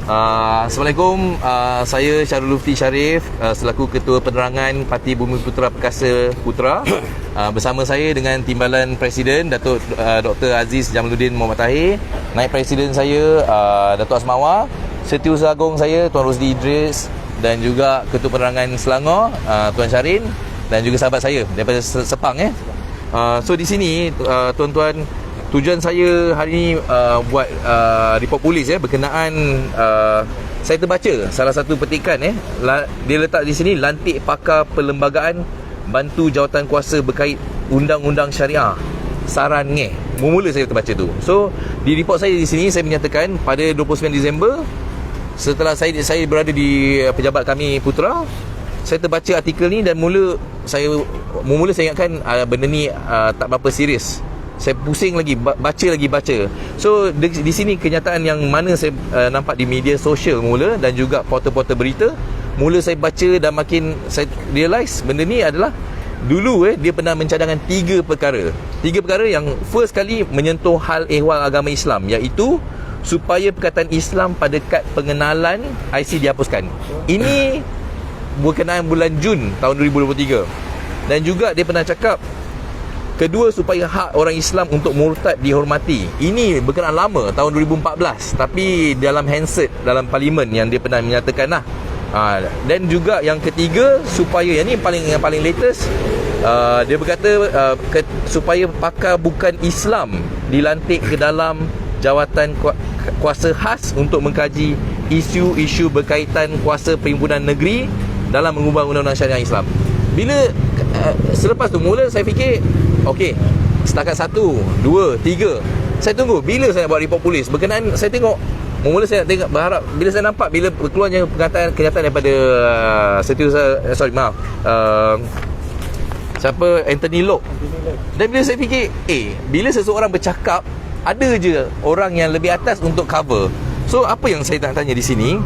Assalamualaikum, saya Syarul Lufti Sharif, selaku Ketua Penerangan Parti Bumi Putera Perkasa Putra. Bersama saya dengan Timbalan Presiden Datuk Dr. Aziz Jamaluddin Mohamed Tahir, Naib Presiden saya Datuk Asmawa, Setiausaha Agung saya Tuan Rosdi Idris, dan juga Ketua Penerangan Selangor Tuan Syarin, dan juga sahabat saya daripada Sepang. So di sini tuan-tuan, tujuan saya hari ini buat report polis berkenaan saya terbaca salah satu petikan dia letak di sini, lantik pakar perlembagaan bantu jawatan kuasa berkait undang-undang syariah saran ngeh. Mula saya terbaca tu. So di report saya di sini saya menyatakan pada 29 Disember setelah saya berada di pejabat kami Putra, saya terbaca artikel ni dan mula saya ingatkan benda ni tak berapa serius. Saya pusing lagi, baca. So di sini kenyataan yang mana saya nampak di media sosial mula dan juga portal-portal berita. Mula saya baca dan makin saya realise benda ni adalah dulu dia pernah mencadangkan tiga perkara yang first kali menyentuh hal ehwal agama Islam, iaitu supaya perkataan Islam pada kad pengenalan IC dihapuskan. Ini berkenaan bulan Jun tahun 2023. Dan juga dia pernah cakap kedua, supaya hak orang Islam untuk murtad dihormati. Ini berkenaan lama, tahun 2014, tapi dalam handset dalam parlimen yang dia pernah menyatakan lah. Dan juga yang ketiga, supaya yang ni yang paling latest, dia berkata supaya pakar bukan Islam dilantik ke dalam jawatan kuasa khas untuk mengkaji isu-isu berkaitan kuasa perhimpunan negeri dalam mengubah undang-undang syariah Islam. Bila selepas tu mula saya fikir, okey, setakat 1, 2, 3. Saya tunggu bila saya buat report polis berkenaan. Saya tengok, mula saya tengok, berharap bila saya nampak bila keluarnya kenyataan daripada Anthony Loke. Dan bila saya fikir, bila seseorang bercakap, ada je orang yang lebih atas untuk cover. So apa yang saya nak tanya di sini,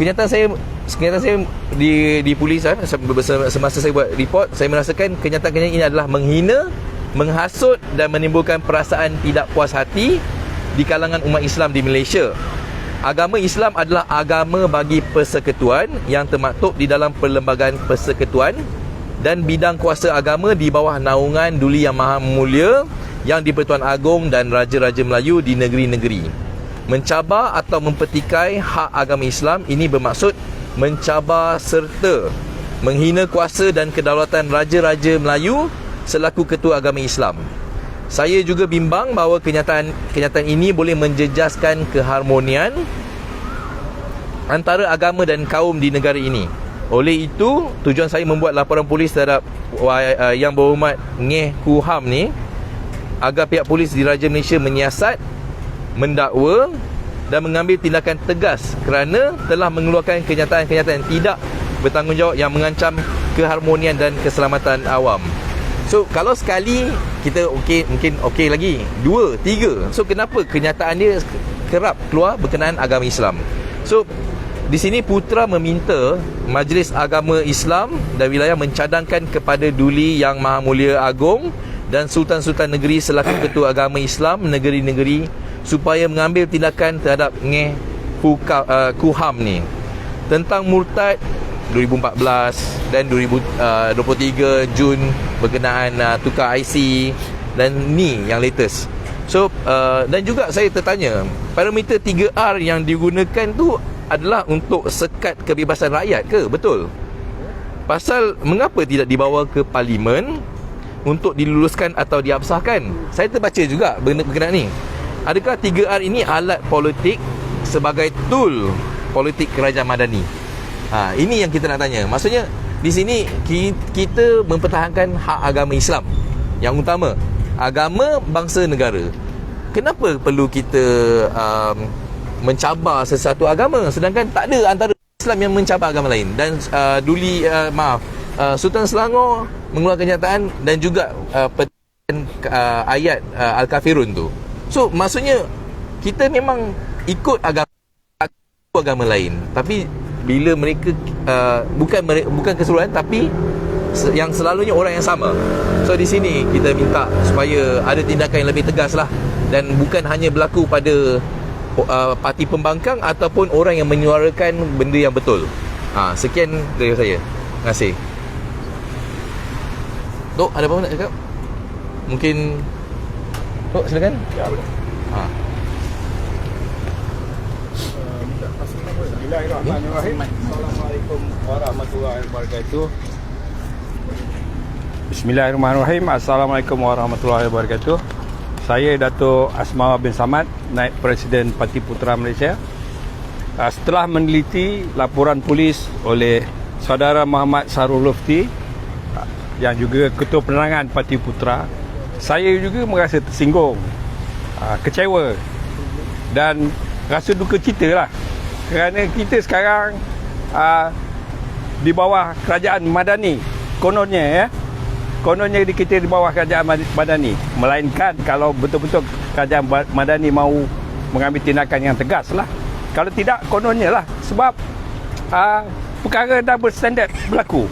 kenyataan saya di polis semasa saya buat report, saya merasakan kenyataan ini adalah menghina, menghasut dan menimbulkan perasaan tidak puas hati di kalangan umat Islam di Malaysia. Agama Islam adalah agama bagi persekutuan yang termaktub di dalam Perlembagaan Persekutuan, dan bidang kuasa agama di bawah naungan Duli Yang Maha Mulia yang di-Pertuan Agong dan Raja-Raja Melayu di negeri-negeri. Mencabar atau mempertikai hak agama Islam ini bermaksud mencabar serta menghina kuasa dan kedaulatan Raja-Raja Melayu selaku ketua agama Islam. Saya juga bimbang bahawa kenyataan ini boleh menjejaskan keharmonian antara agama dan kaum di negara ini. Oleh itu, tujuan saya membuat laporan polis terhadap Yang Berhormat Ngeh Kuham ni, agar pihak polis di Raja Malaysia menyiasat, mendakwa dan mengambil tindakan tegas kerana telah mengeluarkan kenyataan-kenyataan tidak bertanggungjawab yang mengancam keharmonian dan keselamatan awam. So kalau sekali kita mungkin okey lagi, 2, 3. So kenapa kenyataan dia kerap keluar berkenaan agama Islam? So di sini Putra meminta Majlis Agama Islam dan Wilayah mencadangkan kepada Duli Yang Maha Mulia Agong dan Sultan-Sultan Negeri selaku Ketua Agama Islam negeri-negeri supaya mengambil tindakan terhadap Ngeh Kuham ni tentang murtad 2014 dan 2023 Jun berkenaan tukar IC, dan ni yang latest. So dan juga saya tertanya, parameter 3R yang digunakan tu adalah untuk sekat kebebasan rakyat ke? Betul? Pasal mengapa tidak dibawa ke parlimen untuk diluluskan atau diabsahkan? Saya terbaca juga berkenaan ni. Adakah 3R ini alat politik sebagai tool politik kerajaan madani? Ini yang kita nak tanya. Maksudnya di sini kita mempertahankan hak agama Islam yang utama, agama bangsa negara. Kenapa perlu kita mencabar sesuatu agama sedangkan tak ada antara Islam yang mencabar agama lain? Dan Sultan Selangor mengeluarkan kenyataan dan juga ayat Al-Kafirun tu. So maksudnya kita memang ikut agama lain, tapi bila mereka bukan keseluruhan tapi yang selalunya orang yang sama. So di sini kita minta supaya ada tindakan yang lebih tegas lah, dan bukan hanya berlaku pada parti pembangkang ataupun orang yang menyuarakan benda yang betul. Sekian dari saya. Terima kasih. Tok, ada apa nak cakap? Mungkin Tok, silakan. Ya, boleh. Bismillahirrahmanirrahim. Assalamualaikum warahmatullahi wabarakatuh. Bismillahirrahmanirrahim. Assalamualaikum warahmatullahi wabarakatuh. Saya Dato' Asmawa bin Samad, Naib Presiden Parti Putera Malaysia. Setelah meneliti laporan polis oleh Saudara Muhammad Sarul Lufti yang juga Ketua Penerangan Parti Putera, saya juga merasa tersinggung, kecewa dan rasa duka cita lah. Kerana kita sekarang di bawah kerajaan Madani, kononnya kita di bawah kerajaan Madani. Melainkan kalau betul-betul kerajaan Madani mahu mengambil tindakan yang tegas lah. Kalau tidak, kononnya lah. Sebab perkara double standard berlaku.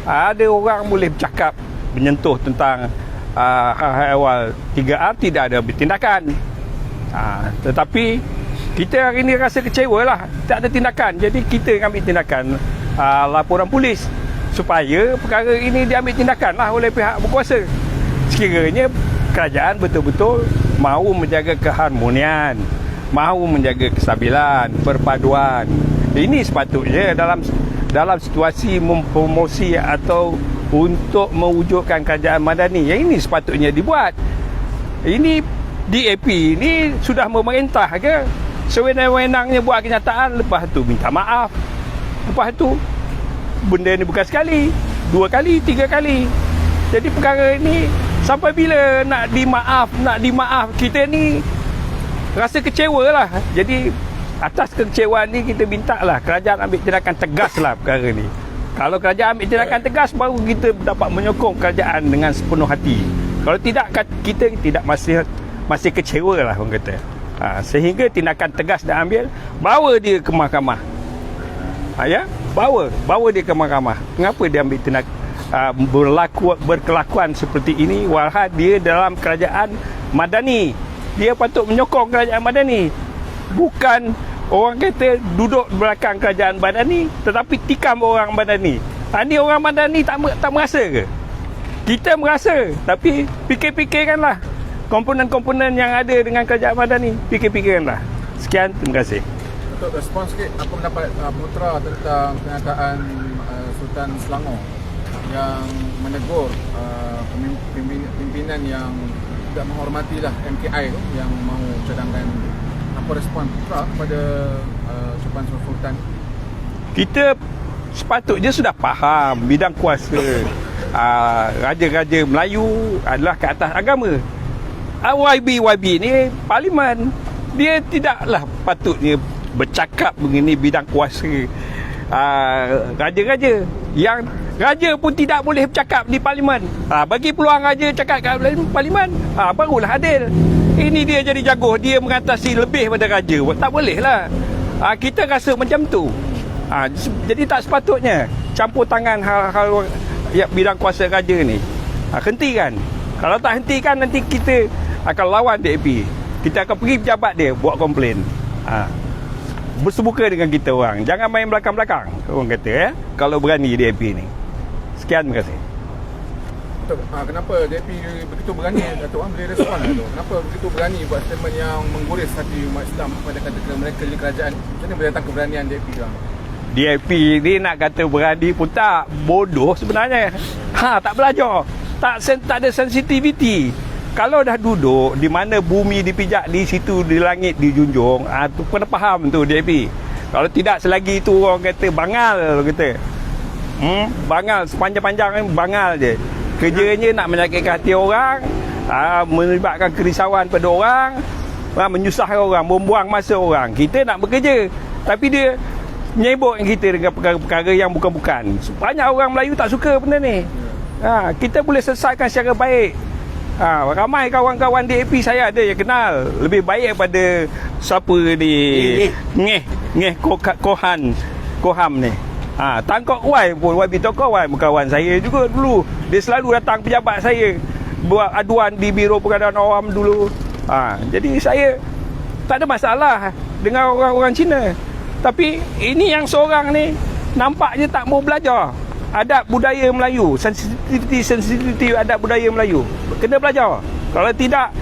Ada orang boleh bercakap menyentuh tentang hal awal 3R, tidak ada tindakan. Tetapi kita hari ini rasa kecewa lah, tak ada tindakan. Jadi kita ambil tindakan, laporan polis, supaya perkara ini diambil tindakan lah oleh pihak berkuasa. Sekiranya kerajaan betul-betul mahu menjaga keharmonian, mahu menjaga kestabilan, perpaduan. Ini sepatutnya dalam situasi mempromosi atau untuk mewujudkan kerajaan Madani, yang ini sepatutnya dibuat. Ini DAP ini sudah memerintah ke? Sewenang-wenangnya buat kenyataan, lepas tu minta maaf. Lepas tu benda ni bukan sekali, 2 kali, 3 kali. Jadi perkara ini sampai bila nak dimaaf, kita ni rasa kecewa lah. Jadi atas kekecewaan ni kita minta lah kerajaan ambil tindakan tegas lah perkara ni. Kalau kerajaan ambil tindakan tegas, baru kita dapat menyokong kerajaan dengan sepenuh hati. Kalau tidak, kita tidak masih kecewa lah orang kata. Sehingga tindakan tegas dah ambil, bawa dia ke mahkamah. Bawa dia ke mahkamah. Kenapa dia ambil tindakan berkelakuan seperti ini, walhal dia dalam kerajaan Madani? Dia patut menyokong kerajaan Madani, bukan orang kata duduk belakang kerajaan Madani tetapi tikam orang Madani. Ini orang Madani tak merasa ke? Kita merasa, tapi fikir-fikirkanlah komponen-komponen yang ada dengan kerajaan Madani, fikir-fikirkanlah. Sekian, terima kasih. Untuk respons sikit, apa pendapat Putera tentang pernyataan Sultan Selangor yang menegur pimpinan yang tidak menghormatilah MKI tu, yang mahu cadangkan. Apa respon Putera kepada ucapan Sultan? Kita sepatutnya sudah faham bidang kuasa. Raja-raja Melayu adalah ke atas agama. YB ni parlimen, dia tidaklah patutnya bercakap mengenai bidang kuasa raja-raja. Yang raja pun tidak boleh bercakap di parlimen. Bagi peluang raja cakap kat parlimen, barulah adil. Ini dia jadi jago, dia mengatasi lebih pada raja. Tak boleh lah. Kita rasa macam tu. Jadi tak sepatutnya campur tangan hal-hal bidang kuasa raja ni. Hentikan. Kalau tak hentikan, nanti kita akan lawan DAP. Kita akan pergi pejabat dia buat komplain. Bersebuka dengan kita orang. Jangan main belakang-belakang, orang kata ya. Kalau berani DAP ni. Sekian, terima kasih. Kenapa DAP begitu berani? Datuk boleh respon lah tu. Kenapa begitu berani buat statement yang mengguris hati umat Islam pada kata mereka di kerajaan? Macam mana boleh datang keberanian DAP tu? DAP ni nak kata berani pun tak, bodoh sebenarnya. Tak belajar. Tak ada sensitivity. Kalau dah duduk di mana bumi dipijak, di situ di langit dijunjung, tu kena faham tu DAP. Kalau tidak, selagi itu orang kata bangal, orang kata. Bangal sepanjang-panjang ni bangal je. Kerjanya nak menyakitkan hati orang, melibatkan kerisauan pada orang, menyusahkan orang, membuang masa orang. Kita nak bekerja, tapi dia menyebut kita dengan perkara-perkara yang bukan-bukan. Banyak orang Melayu tak suka benda ni. Kita boleh selesaikan secara baik. Ramai kawan-kawan DAP saya ada yang kenal lebih baik daripada siapa di Ngeh Koham ni. Tan Kok Wai pun, YB Tok Kok Wai kawan saya juga dulu. Dia selalu datang pejabat saya buat aduan di Biro Pengadaan Awam dulu. Jadi saya Tak ada masalah dengan orang-orang Cina. Tapi ini yang seorang ni nampaknya tak mau belajar adab budaya Melayu, sensitiviti adab budaya Melayu. Kena belajar. Kalau tidak,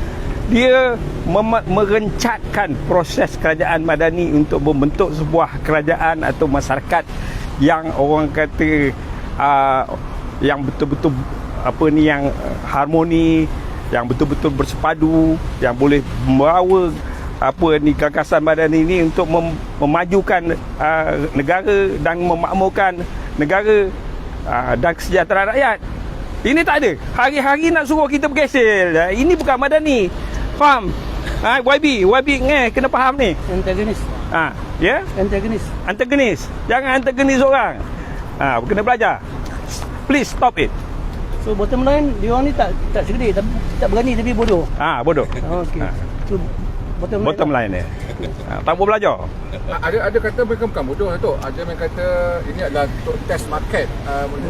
dia merencatkan proses kerajaan Madani untuk membentuk sebuah kerajaan atau masyarakat yang orang kata yang betul-betul yang harmoni, yang betul-betul bersepadu, yang boleh membawa gagasan Madani ini untuk memajukan negara dan memakmurkan negara dan kesejahteraan rakyat. Ini tak ada. Hari-hari nak suruh kita bergesel. Ini bukan Madani. Faham? YB kena faham ni. Antagonis. Ya? Antagonis. Jangan antagonis orang. Kena belajar. Please stop it. So bottom line, dia orang ni tak cerdik, tak berani tapi bodoh. Bodoh. Okey. So Bottom line ni. Tak mau belajar. Ada kata mereka bukan bodoh Datuk. Ada yang kata ini adalah untuk test market,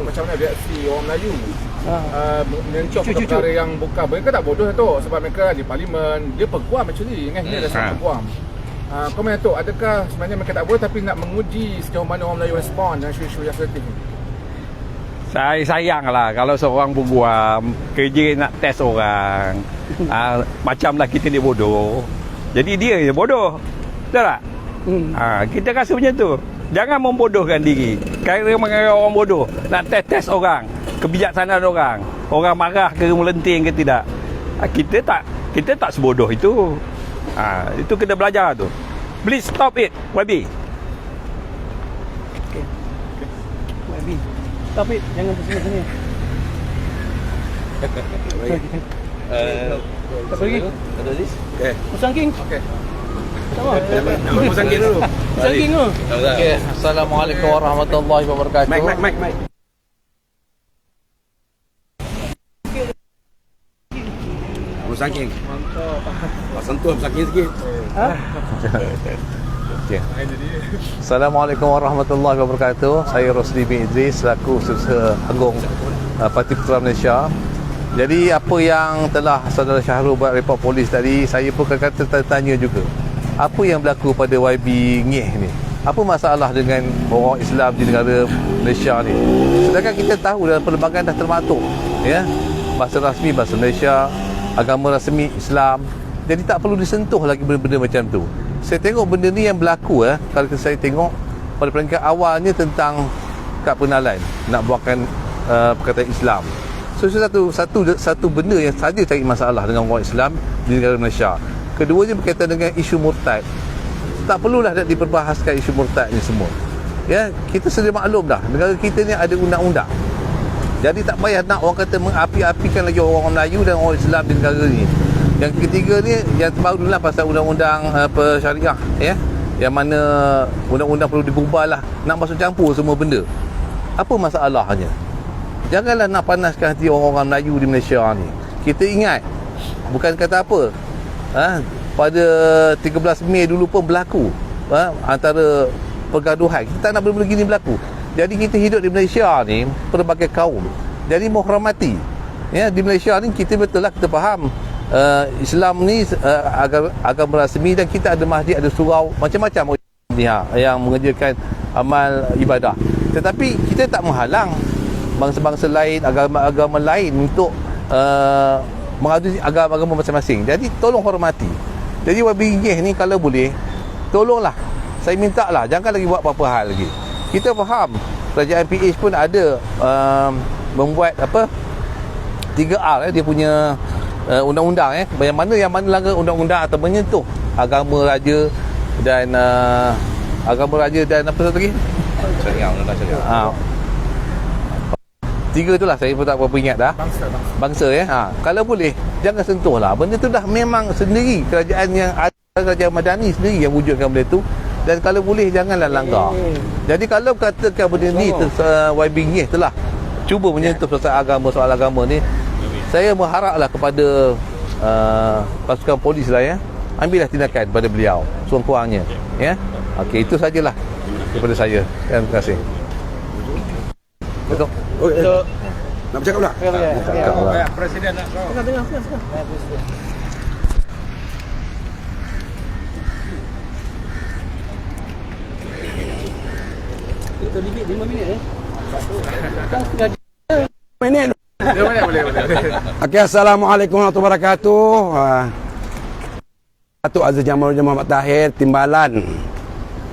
macam mana reaksi orang Melayu mencoba perkara yang bukan. Mereka tak bodoh Datuk, sebab mereka di parlimen, dia peguam actually, dia dah sangat peguam. Komen Datuk, adakah sebenarnya mereka tak bodoh tapi nak menguji sejauh mana orang Melayu respon dengan isu-isu yang sensitif ni? Saya sayanglah kalau seorang peguam kerja nak test orang. Macamlah kita ni bodoh. Jadi dia je bodoh. Betul tak? Kita rasa macam tu. Jangan membodohkan diri. Kerana orang bodoh nak test orang, kebijaksanaan orang. Orang marah ke melenting ke tidak. Kita tak sebodoh itu. Itu kena belajar tu. Please stop it, YB. YB. Stop it. Jangan sini-sini. Tak pergi. Ada Aziz? Okay. Musangking. Okay. Sama. Musangking dulu. Musangking tu. Okey. Assalamualaikum warahmatullahi wabarakatuh. Mike. Musangking. Sentuh musangking sikit. Okay. Assalamualaikum warahmatullahi wabarakatuh. Saya Rosli bin Idris selaku Setiausaha Agung Parti Putra Malaysia. Jadi apa yang telah Saudara Syahrul buat report polis tadi, saya pun kata tanya juga. Apa yang berlaku pada YB Ngeh ni? Apa masalah dengan orang Islam di negara Malaysia ni? Sedangkan kita tahu dalam perlembagaan dah termaktub, ya. Bahasa rasmi bahasa Malaysia, agama rasmi Islam. Jadi tak perlu disentuh lagi benda-benda macam tu. Saya tengok benda ni yang berlaku, kalau saya tengok pada peringkat awalnya tentang kad pengenalan nak buatkan perkataan Islam. So satu benda yang saja cari masalah dengan orang Islam di negara Malaysia. Keduanya berkaitan dengan isu murtad. Tak perlulah nak diperbahaskan isu murtad ni semua. Ya, kita sedia maklum dah, negara kita ni ada undang-undang. Jadi tak payah nak orang kata mengapi-apikan lagi orang Melayu dan orang Islam di negara ni. Yang ketiga ni yang terbaru lah pasal undang-undang syariah, ya. Yang mana undang-undang perlu diubahlah, nak masuk campur semua benda. Apa masalahnya? Janganlah nak panaskan hati orang-orang Melayu di Malaysia ni. Kita ingat, bukan kata apa, pada 13 Mei dulu pun berlaku antara pergaduhan. Kita tak nak benda-benda gini berlaku. Jadi kita hidup di Malaysia ni pelbagai kaum. Jadi menghormati. Ya, di Malaysia ni kita betul lah, kita faham Islam ni agama rasmi dan kita ada masjid, ada surau, macam-macam yang mengerjakan amal ibadah. Tetapi kita tak menghalang bangsa-bangsa lain, agama-agama lain untuk mengadu agama-agama masing-masing. Jadi tolong hormati. Jadi YB Ngeh ni kalau boleh, tolonglah. Saya minta lah, jangan lagi buat apa-apa hal lagi. Kita faham kerajaan PH pun ada membuat 3R dia punya undang-undang, yang mana langgar undang-undang atau menyentuh agama raja dan apa satu lagi? Syariah. Tiga tu lah, saya pun tak berapa ingat dah. Bangsa kalau boleh jangan sentuh lah. Benda tu dah memang sendiri kerajaan yang ada, kerajaan Madani sendiri yang wujudkan benda tu. Dan kalau boleh janganlah langgar. Jadi kalau katakan benda ni YB Ngeh telah cuba menyentuh soal agama ni, saya mengharaplah kepada pasukan polis lah, ya, ambillah tindakan pada beliau sekurang-kurangnya, ya. Okey, itu sajalah daripada saya. Terima kasih. Betul. Nak bercakap pula? Presiden nak Tengah. Satu limit 5 minit Kan setengah Minit. Dia boleh. Okey, Assalamualaikum warahmatullahi wabarakatuh. Datuk Aziz Jamaluddin Mohamed Tahir, Timbalan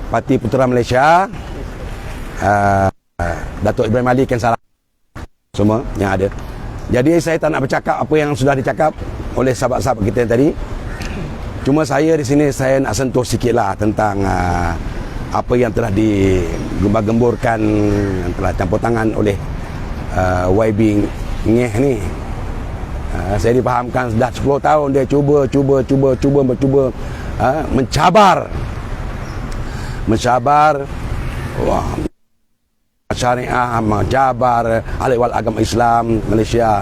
Parti Putera Malaysia. Datuk Ibrahim Ali kan salah semua yang ada. Jadi saya tak nak bercakap apa yang sudah dicakap oleh sahabat-sahabat kita tadi. Cuma saya di sini saya nak sentuh sikitlah tentang apa yang telah digembar-gemburkan, yang telah campur tangan oleh YB Ngeh ni. Saya difahamkan dah 10 tahun dia cuba mencabar syariah, mencabar ahli wal agama Islam Malaysia,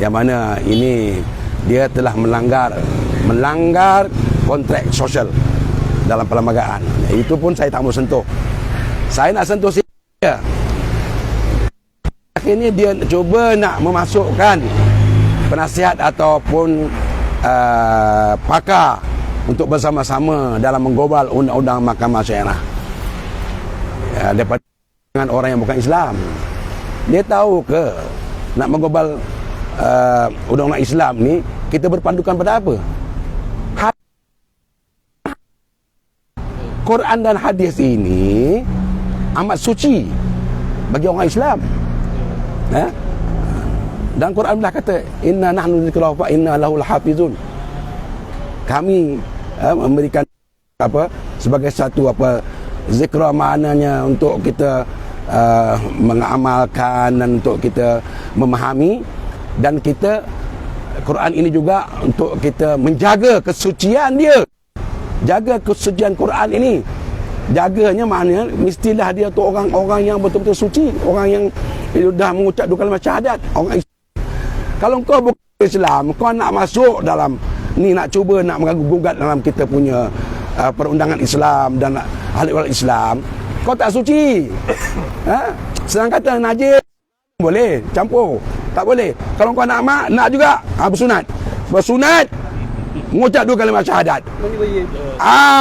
yang mana ini dia telah melanggar kontrak sosial dalam perlembagaan. Itu pun saya tak mau sentuh. Saya nak sentuh sikit. Akhirnya dia cuba nak memasukkan penasihat ataupun pakar untuk bersama-sama dalam menggobal undang-undang Mahkamah Syariah daripada dengan orang yang bukan Islam. Dia tahu ke nak menggobal undang-undang Islam ni kita berpandukan pada apa? Quran dan hadis ini amat suci bagi orang Islam. Dan Quran dah kata inna nahnu dzikra wa inna lahu lahafizun. Kami memberikan sebagai satu zikra, maknanya untuk kita mengamalkan dan untuk kita memahami, dan kita Quran ini juga untuk kita menjaga kesucian dia. Jaga kesucian Quran ini. Jaganya maknanya mestilah dia tu orang-orang yang betul-betul suci, orang yang dah mengucap dua kalimah syahadat, orang Islam. Kalau kau bukan Islam, kau nak masuk dalam ni, nak cuba nak mengganggu-gugat dalam kita punya perundangan Islam dan ahli wal Islam, kau tak suci. Sedang kata najis boleh campur, tak boleh. Kalau kau nak juga bersunat mengucap dua kalimah syahadat,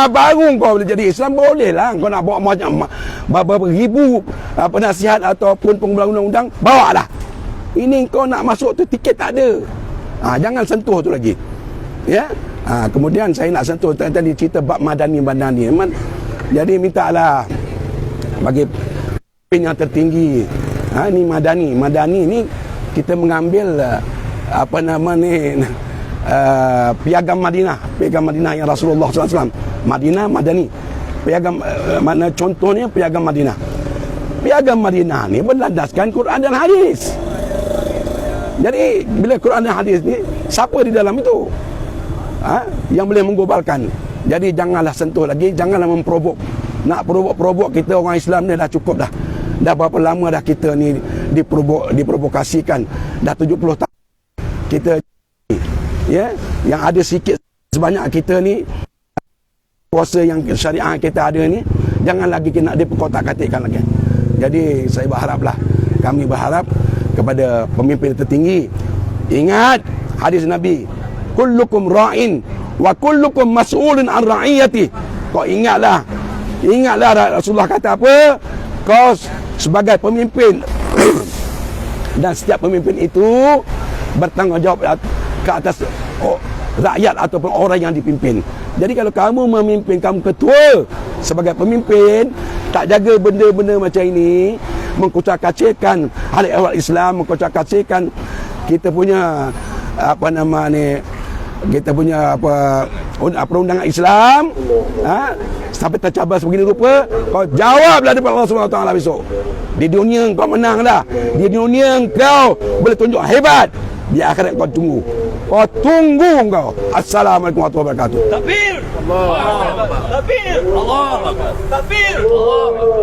baru kau boleh jadi Islam. Boleh lah kau nak bawa macam beberapa ribu penasihat ataupun pengguna undang-undang, bawa lah. Ini kau nak masuk tu tiket tak ada. Jangan sentuh tu lagi, ya. Kemudian saya nak sentuh tadi cerita bab madani. Jadi mintalah bagi pemimpin yang tertinggi, ni madani ni kita mengambil piagam Madinah yang Rasulullah SAW. Madinah madani. Piagam mana contohnya piagam Madinah. Piagam Madinah ni berlandaskan Quran dan hadis. Jadi bila Quran dan hadis ni, siapa di dalam itu yang boleh menggobalkan? Jadi janganlah sentuh lagi, janganlah memprovok. Nak provok kita orang Islam ni dah cukup dah. Dah berapa lama dah kita ni diprovokasikan? Dah 70 tahun kita, ya, yang ada sikit sebanyak kita ni kuasa yang syariah kita ada ni, jangan lagi kita nak diperkotak-katikkan lagi. Jadi saya kami berharap kepada pemimpin tertinggi, ingat hadis Nabi, kullukum ra'in wa kullukum mas'ulun an ra'iyati. Kau ingatlah Rasulullah kata apa? Kau sebagai pemimpin dan setiap pemimpin itu bertanggungjawab ke atas rakyat ataupun orang yang dipimpin. Jadi kalau kamu memimpin, kamu ketua sebagai pemimpin, tak jaga benda-benda macam ini, mengkucak-kacirkan ahli Islam, mengkucak-kacirkan kita punya kita punya perundangan Islam, sampai tercabar sebegini rupa, kau jawablah depan Allah SWT besok. Di dunia kau menang dah, di dunia kau boleh tunjuk hebat, di akhirat kau tunggu. Assalamualaikum warahmatullahi wabarakatuh. Takbir! Allah! Takbir! Allah! Takbir! Allah!